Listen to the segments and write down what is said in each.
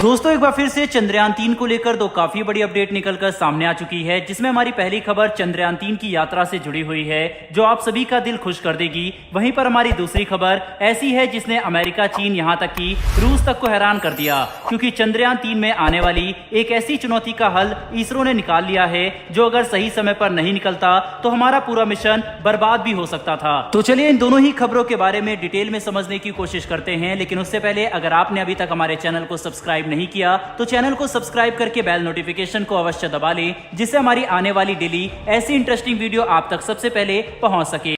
दोस्तों एक बार फिर से चंद्रयान-3 को लेकर दो काफी बड़ी अपडेट निकलकर सामने आ चुकी है, जिसमें हमारी पहली खबर चंद्रयान-3 की यात्रा से जुड़ी हुई है जो आप सभी का दिल खुश कर देगी। वहीं पर हमारी दूसरी खबर ऐसी है जिसने अमेरिका, चीन, यहां तक कि रूस तक को हैरान कर दिया, क्योंकि चंद्रयान-3 में आने वाली एक ऐसी चुनौती का हल इसरो ने निकाल लिया है जो अगर सही समय पर नहीं निकलता तो हमारा पूरा मिशन बर्बाद भी हो सकता था। तो चलिए इन दोनों ही खबरों के बारे में डिटेल में समझने की कोशिश करते हैं, लेकिन उससे पहले अगर आपने अभी तक हमारे चैनल को सब्सक्राइब नहीं किया तो चैनल को सब्सक्राइब करके बेल नोटिफिकेशन को अवश्य दबा लें, जिससे हमारी आने वाली डेली ऐसी इंटरेस्टिंग वीडियो आप तक सबसे पहले पहुंच सके।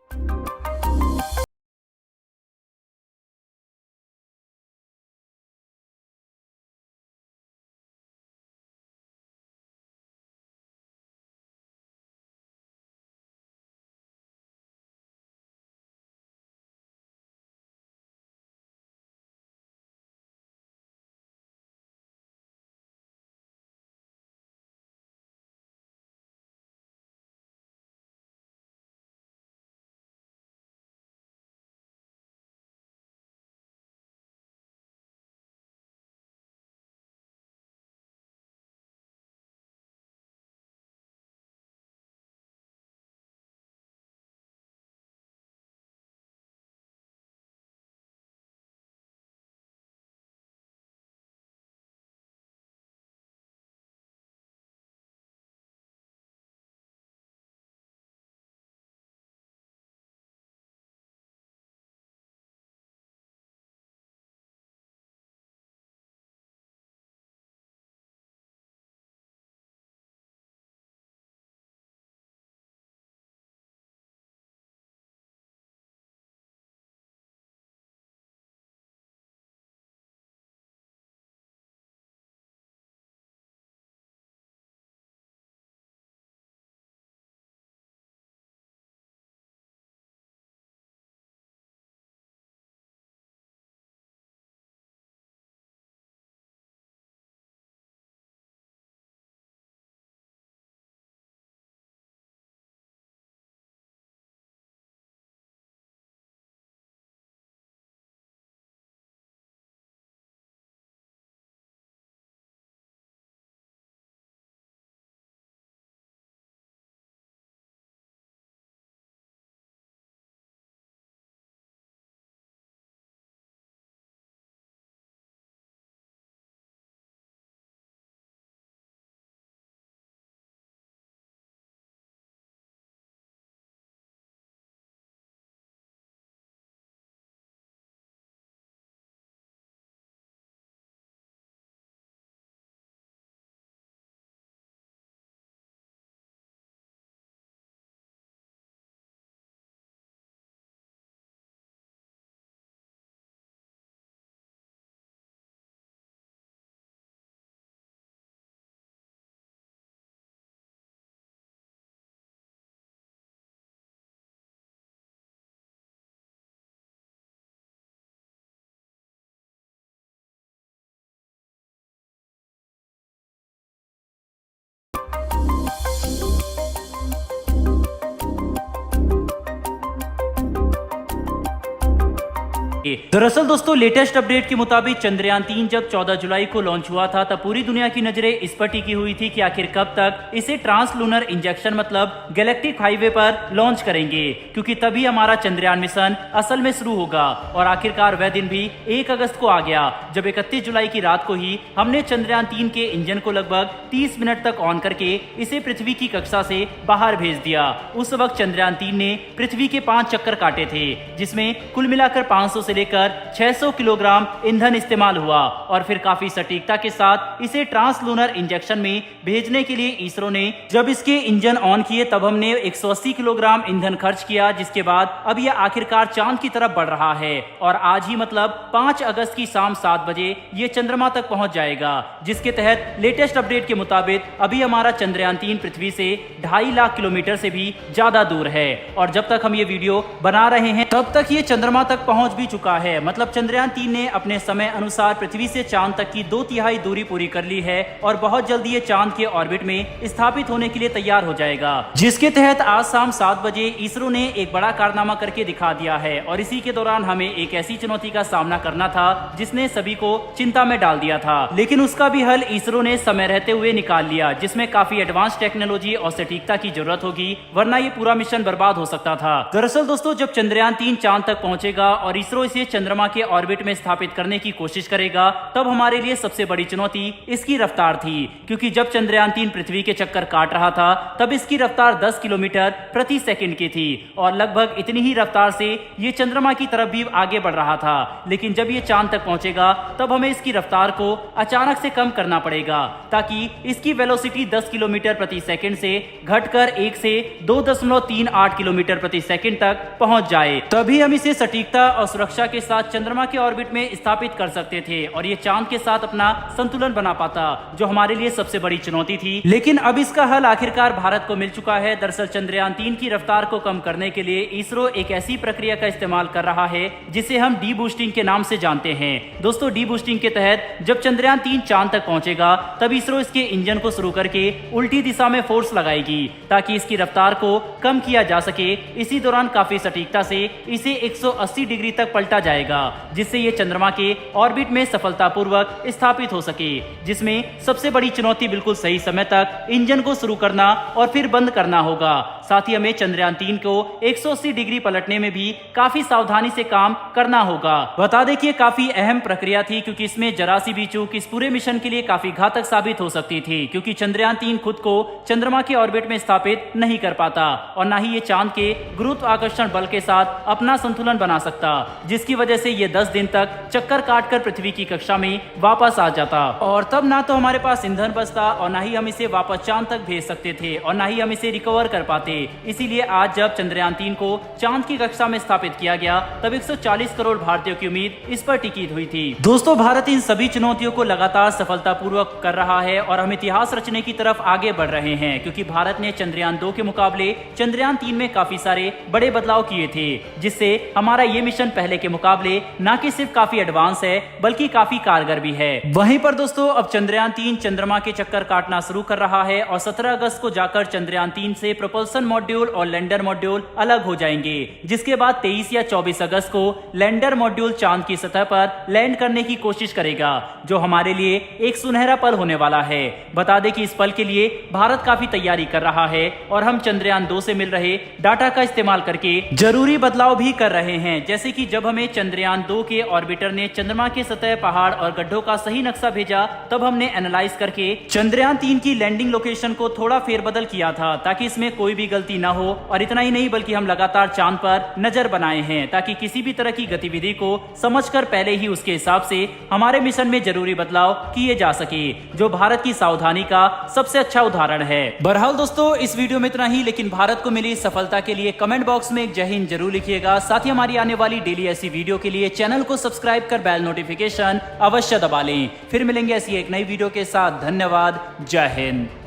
दरअसल दोस्तों लेटेस्ट अपडेट के मुताबिक चंद्रयान-3 जब 14 जुलाई को लॉन्च हुआ था तब पूरी दुनिया की नजरें इस पर टिकी हुई थी कि आखिर कब तक इसे ट्रांसलूनर इंजेक्शन मतलब गैलेक्टिक हाईवे पर लॉन्च करेंगे, क्योंकि तभी हमारा चंद्रयान मिशन असल में शुरू होगा। और आखिरकार वह दिन भी 1 अगस्त को आ गया जब 31 जुलाई की रात को ही हमने चंद्रयान-3 के इंजन को लगभग 30 मिनट तक ऑन करके इसे पृथ्वी की कक्षा से बाहर भेज दिया। उस वक्त चंद्रयान-3 ने पृथ्वी के 5 चक्कर काटे थे, जिसमें कुल मिलाकर 500 से लेकर 600 किलोग्राम ईंधन इस्तेमाल हुआ। और फिर काफी सटीकता के साथ इसे ट्रांसलूनर इंजेक्शन में भेजने के लिए इसरो ने जब इसके इंजन ऑन किए तब हमने 180 किलोग्राम ईंधन खर्च किया, जिसके बाद अब यह आखिरकार चांद की तरफ बढ़ रहा है। और आज ही मतलब 5 अगस्त की शाम 7 बजे ये चंद्रमा तक पहुंच जाएगा, जिसके तहत लेटेस्ट अपडेट के मुताबिक अभी हमारा चंद्रयान-3 पृथ्वी से 2.5 लाख किलोमीटर से भी ज्यादा दूर है। और जब तक हम ये वीडियो बना रहे हैं तब तक ये चंद्रमा तक पहुंच भी चुका चुका है। मतलब चंद्रयान 3 ने अपने समय अनुसार पृथ्वी से चांद तक की 2/3 दूरी पूरी कर ली है और बहुत जल्दी ये चांद के ऑर्बिट में स्थापित होने के लिए तैयार हो जाएगा, जिसके तहत आज शाम 7 बजे इसरो ने एक बड़ा कारनामा करके दिखा दिया है। और इसी के दौरान हमें एक ऐसी चुनौती का सामना करना था जिसने सभी को चिंता में डाल दिया था, लेकिन उसका भी हल इसरो ने समय रहते हुए निकाल लिया, जिसमें काफी एडवांस टेक्नोलॉजी और सटीकता की जरूरत होगी, वरना ये पूरा मिशन बर्बाद हो सकता था। दरअसल दोस्तों, जब चंद्रयान 3 चांद तक पहुंचेगा और इसरो इसे चंद्रमा के ऑर्बिट में स्थापित करने की कोशिश करेगा, तब हमारे लिए सबसे बड़ी चुनौती इसकी रफ्तार थी, क्योंकि जब चंद्रयान 3 पृथ्वी के चक्कर काट रहा था तब इसकी रफ्तार 10 किलोमीटर प्रति सेकंड की थी और लगभग इतनी ही रफ्तार से ये चंद्रमा की तरफ भी आगे बढ़ रहा था। लेकिन जब ये चांद तक पहुंचेगा तब हमें इसकी रफ्तार को अचानक से कम करना पड़ेगा, ताकि इसकी वेलोसिटी 10 किलोमीटर प्रति सेकंड से घटकर 1 से 2.38 किलोमीटर प्रति सेकंड तक पहुंच जाए। तभी हम इसे सटीकता और सुरक्षा के साथ चंद्रमा के ऑर्बिट में स्थापित कर सकते थे और ये चांद के साथ अपना संतुलन बना पाता, जो हमारे लिए सबसे बड़ी चुनौती थी। लेकिन अब इसका हल आखिरकार भारत को मिल चुका है। दरअसल चंद्रयान 3 की रफ्तार को कम करने के लिए इसरो एक ऐसी प्रक्रिया का इस्तेमाल कर रहा है जिसे हम डी बूस्टिंग के नाम से जानते हैं। दोस्तों, डी बूस्टिंग के तहत जब चंद्रयान 3 चांद तक पहुंचेगा तब इसरो इसके इंजन को शुरू करके उल्टी दिशा में फोर्स लगाएगी ताकि इसकी रफ्तार को कम किया जा सके। इसी दौरान काफी सटीकता से इसे 180 डिग्री तक पलटा जाएगा, जिससे ये चंद्रमा के ऑर्बिट में सफलतापूर्वक स्थापित हो सके, जिसमें सबसे बड़ी चुनौती बिल्कुल सही समय तक इंजन को शुरू करना और फिर बंद करना होगा। साथ ही हमें चंद्रयान 3 को 180 डिग्री पलटने में भी काफी सावधानी से काम करना होगा। बता दें कि काफी अहम प्रक्रिया थी, क्योंकि इसमें जरा सी भी चूक इस पूरे मिशन के लिए काफी घातक साबित हो सकती थी, क्योंकि चंद्रयान 3 खुद को चंद्रमा के ऑर्बिट में स्थापित नहीं कर पाता और ना ही ये चांद के गुरुत्वाकर्षण बल के साथ अपना संतुलन बना सकता, जिसकी वजह से ये 10 दिन तक चक्कर काटकर पृथ्वी की कक्षा में वापस आ जाता और तब ना तो हमारे पास ईंधन बचता और ना ही हम इसे वापस चांद तक भेज सकते थे और ना ही हम इसे रिकवर कर पाते। इसीलिए आज जब चंद्रयान 3 को चांद की कक्षा में स्थापित किया गया तब 140 करोड़ भारतीयों की उम्मीद इस पर टिकी हुई थी। दोस्तों, भारत इन सभी चुनौतियों को लगातार सफलतापूर्वक कर रहा है और हम इतिहास रचने की तरफ आगे बढ़ रहे हैं, क्योंकि भारत ने चंद्रयान 2 के मुकाबले चंद्रयान 3 में काफी सारे बड़े बदलाव किए थे, जिससे हमारा ये मिशन पहले के मुकाबले न कि सिर्फ काफी एडवांस है बल्कि काफी कारगर भी है। वहीं पर दोस्तों, अब चंद्रयान 3 चंद्रमा के चक्कर काटना शुरू कर रहा है और 17 अगस्त को जाकर चंद्रयान 3 से प्रोपल्सन मॉड्यूल और लैंडर मॉड्यूल अलग हो जाएंगे, जिसके बाद 23 या 24 अगस्त को लैंडर मॉड्यूल चांद की सतह पर लैंड करने की कोशिश करेगा, जो हमारे लिए एक सुनहरा पल होने वाला है। बता दें कि इस पल के लिए भारत काफी तैयारी कर रहा है और हम चंद्रयान 2 से मिल रहे डाटा का इस्तेमाल करके जरूरी बदलाव भी कर रहे हैं, जैसे कि जब हमें चंद्रयान 2 के ऑर्बिटर ने चंद्रमा के सतह, पहाड़ और गड्ढों का सही नक्शा भेजा, तब हमने एनालाइज करके चंद्रयान 3 की लैंडिंग लोकेशन को थोड़ा फेरबदल किया था ताकि इसमें कोई भी गलती ना हो। और इतना ही नहीं, बल्कि हम लगातार चांद पर नजर बनाए हैं ताकि किसी भी तरह की गतिविधि को समझकर पहले ही उसके हिसाब से हमारे मिशन में जरूरी बदलाव किए जा सके, जो भारत की सावधानी का सबसे अच्छा उदाहरण है। बहरहाल दोस्तों, इस वीडियो में इतना ही, लेकिन भारत को मिली सफलता के लिए कमेंट बॉक्स में एक जय हिंद जरूर लिखिएगा। साथ ही हमारी आने वाली डेली ऐसी वीडियो के लिए चैनल को सब्सक्राइब कर बेल नोटिफिकेशन अवश्य दबा लें। फिर मिलेंगे ऐसी एक नई वीडियो के साथ। धन्यवाद। जय हिंद।